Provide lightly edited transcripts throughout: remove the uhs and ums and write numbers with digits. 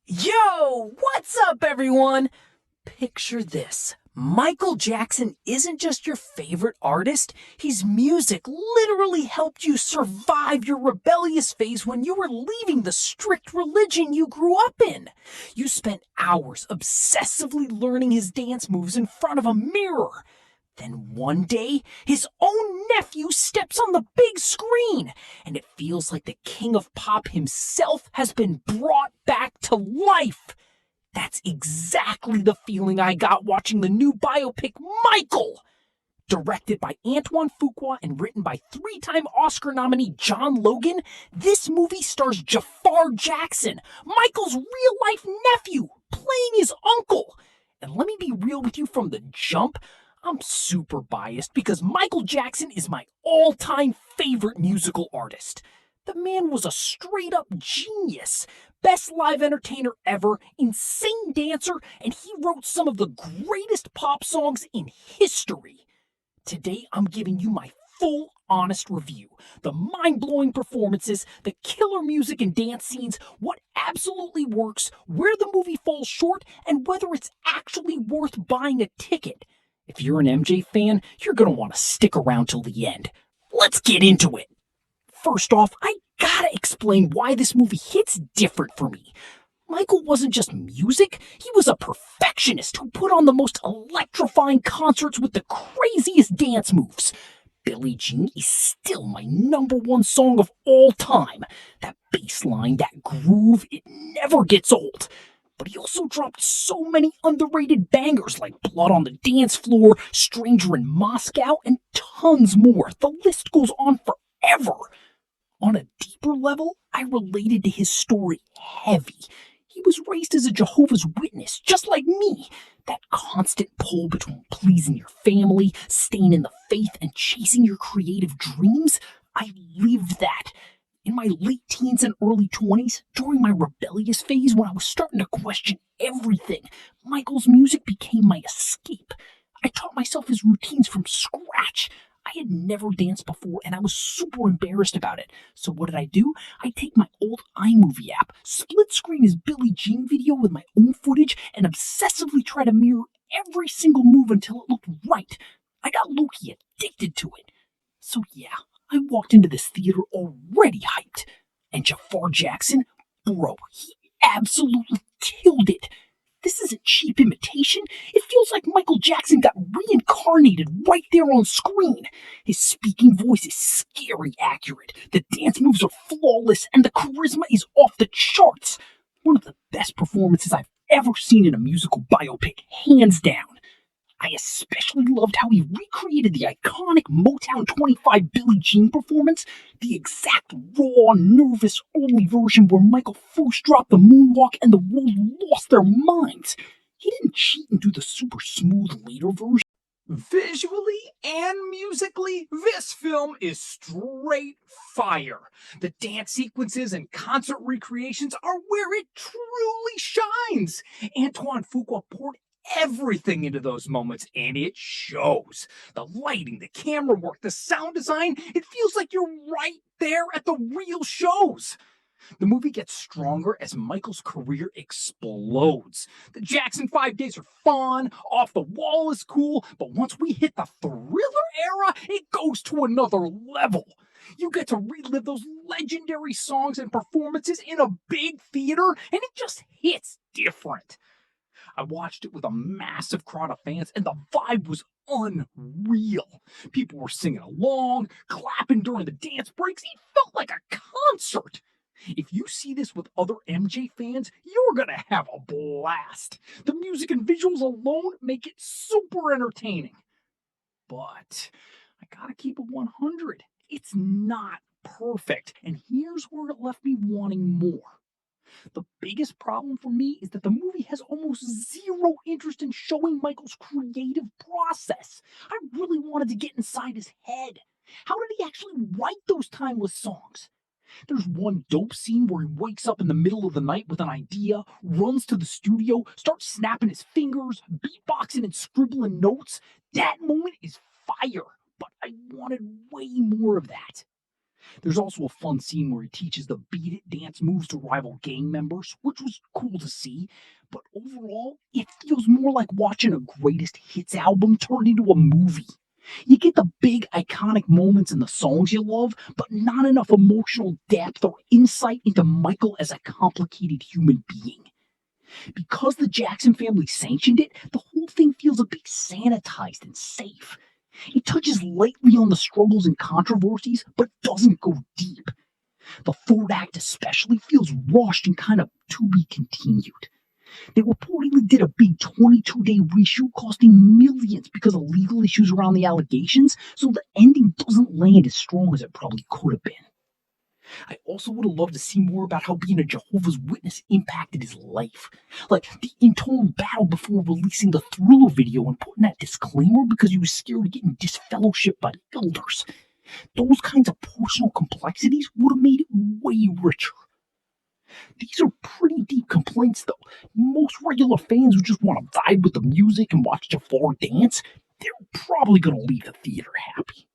Yo, what's up, everyone? Picture this. Michael Jackson isn't just your favorite artist, his music literally helped you survive your rebellious phase when you were leaving the strict religion you grew up in. You spent hours obsessively learning his dance moves in front of a mirror. Then one day, his own nephew steps on the big screen, and it feels like the king of pop himself has been brought back to life. That's exactly the feeling I got watching the new biopic Michael. Directed by Antoine Fuqua and written by three-time Oscar nominee John Logan, this movie stars Jaafar Jackson, Michael's real-life nephew, playing his uncle. And let me be real with you from the jump, I'm super biased because Michael Jackson is my all-time favorite musical artist. The man was a straight-up genius, best live entertainer ever, insane dancer, and he wrote some of the greatest pop songs in history. Today, I'm giving you my full, honest review. The mind-blowing performances, the killer music and dance scenes, what absolutely works, where the movie falls short, and whether it's actually worth buying a ticket. If you're an MJ fan, you're going to want to stick around till the end. Let's get into it. First off, I gotta explain why this movie hits different for me. Michael wasn't just music, he was a perfectionist who put on the most electrifying concerts with the craziest dance moves. Billie Jean is still my number one song of all time. That bass line, that groove, it never gets old. But he also dropped so many underrated bangers like Blood on the Dance Floor, Stranger in Moscow, and tons more. The list goes on forever. On a deeper level, I related to his story heavy. He was raised as a Jehovah's Witness, just like me. That constant pull between pleasing your family, staying in the faith, and chasing your creative dreams, I lived that. In my late teens and early 20s, during my rebellious phase when I was starting to question everything, Michael's music became my escape. I taught myself his routines from scratch. I had never danced before and I was super embarrassed about it. So what did I do? I take my old iMovie app, split screen his Billie Jean video with my own footage, and obsessively try to mirror every single move until it looked right. I got low-key addicted to it. So yeah, I walked into this theater already hyped. And Jaafar Jackson, bro, he absolutely killed it. This isn't cheap imitation. It feels like Michael Jackson got reincarnated right there on screen. His speaking voice is scary accurate. The dance moves are flawless, and the charisma is off the charts. One of the best performances I've ever seen in a musical biopic, hands down. I especially loved how he recreated the iconic Motown 25 Billie Jean performance, the exact raw, nervous, early version where Michael first dropped the moonwalk and the world lost their minds. He didn't cheat and do the super smooth later version. Visually and musically, this film is straight fire. The dance sequences and concert recreations are where it truly shines. Antoine Fuqua poured everything into those moments, and it shows. The lighting, the camera work, the sound design, it feels like you're right there at the real shows. The movie gets stronger as Michael's career explodes. The Jackson 5 days are fun, off the wall is cool, but once we hit the Thriller era, it goes to another level. You get to relive those legendary songs and performances in a big theater, and it just hits different. I watched it with a massive crowd of fans, and the vibe was unreal. People were singing along, clapping during the dance breaks. It felt like a concert. If you see this with other MJ fans, you're gonna have a blast. The music and visuals alone make it super entertaining. But I gotta keep it 100. It's not perfect, and here's where it left me wanting more. The biggest problem for me is that the movie has almost zero interest in showing Michael's creative process. I really wanted to get inside his head. How did he actually write those timeless songs? There's one dope scene where he wakes up in the middle of the night with an idea, runs to the studio, starts snapping his fingers, beatboxing and scribbling notes. That moment is fire, but I wanted way more of that. There's also a fun scene where he teaches the Beat It dance moves to rival gang members, which was cool to see. But overall, it feels more like watching a greatest hits album turned into a movie. You get the big iconic moments in the songs you love, but not enough emotional depth or insight into Michael as a complicated human being. Because the Jackson family sanctioned it, the whole thing feels a bit sanitized and safe. It touches lightly on the struggles and controversies, but doesn't go deep. The third act especially feels rushed and kind of to be continued. They reportedly did a big 22-day reshoot costing millions because of legal issues around the allegations, so the ending doesn't land as strong as it probably could have been. I also would have loved to see more about how being a Jehovah's Witness impacted his life. Like the internal battle before releasing the Thriller video and putting that disclaimer because he was scared of getting disfellowshipped by the elders. Those kinds of personal complexities would have made it way richer. These are pretty deep complaints, though. Most regular fans who just want to vibe with the music and watch Jaafar dance, they're probably going to leave the theater happy.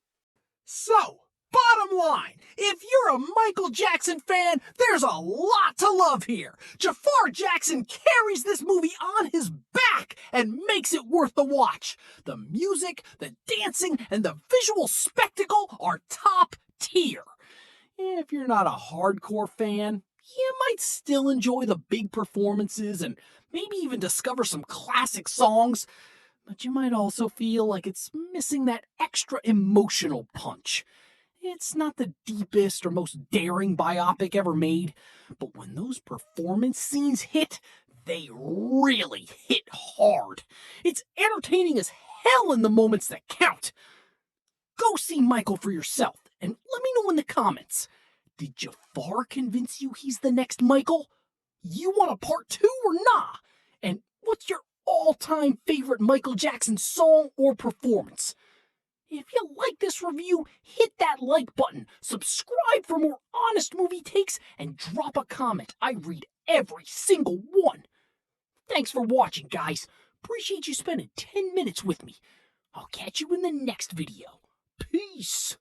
So, bottom line, if you're a Michael Jackson fan, there's a lot to love here. Jaafar Jackson carries this movie on his back and makes it worth the watch. The music, the dancing, and the visual spectacle are top tier. If you're not a hardcore fan, you might still enjoy the big performances and maybe even discover some classic songs, but you might also feel like it's missing that extra emotional punch. It's not the deepest or most daring biopic ever made, but when those performance scenes hit, they really hit hard. It's entertaining as hell in the moments that count. Go see Michael for yourself and let me know in the comments. Did Jaafar convince you he's the next Michael? You want a part 2 or nah? And what's your all-time favorite Michael Jackson song or performance? If you like this review, hit that like button, subscribe for more honest movie takes, and drop a comment. I read every single one. Thanks for watching, guys. Appreciate you spending 10 minutes with me. I'll catch you in the next video. Peace.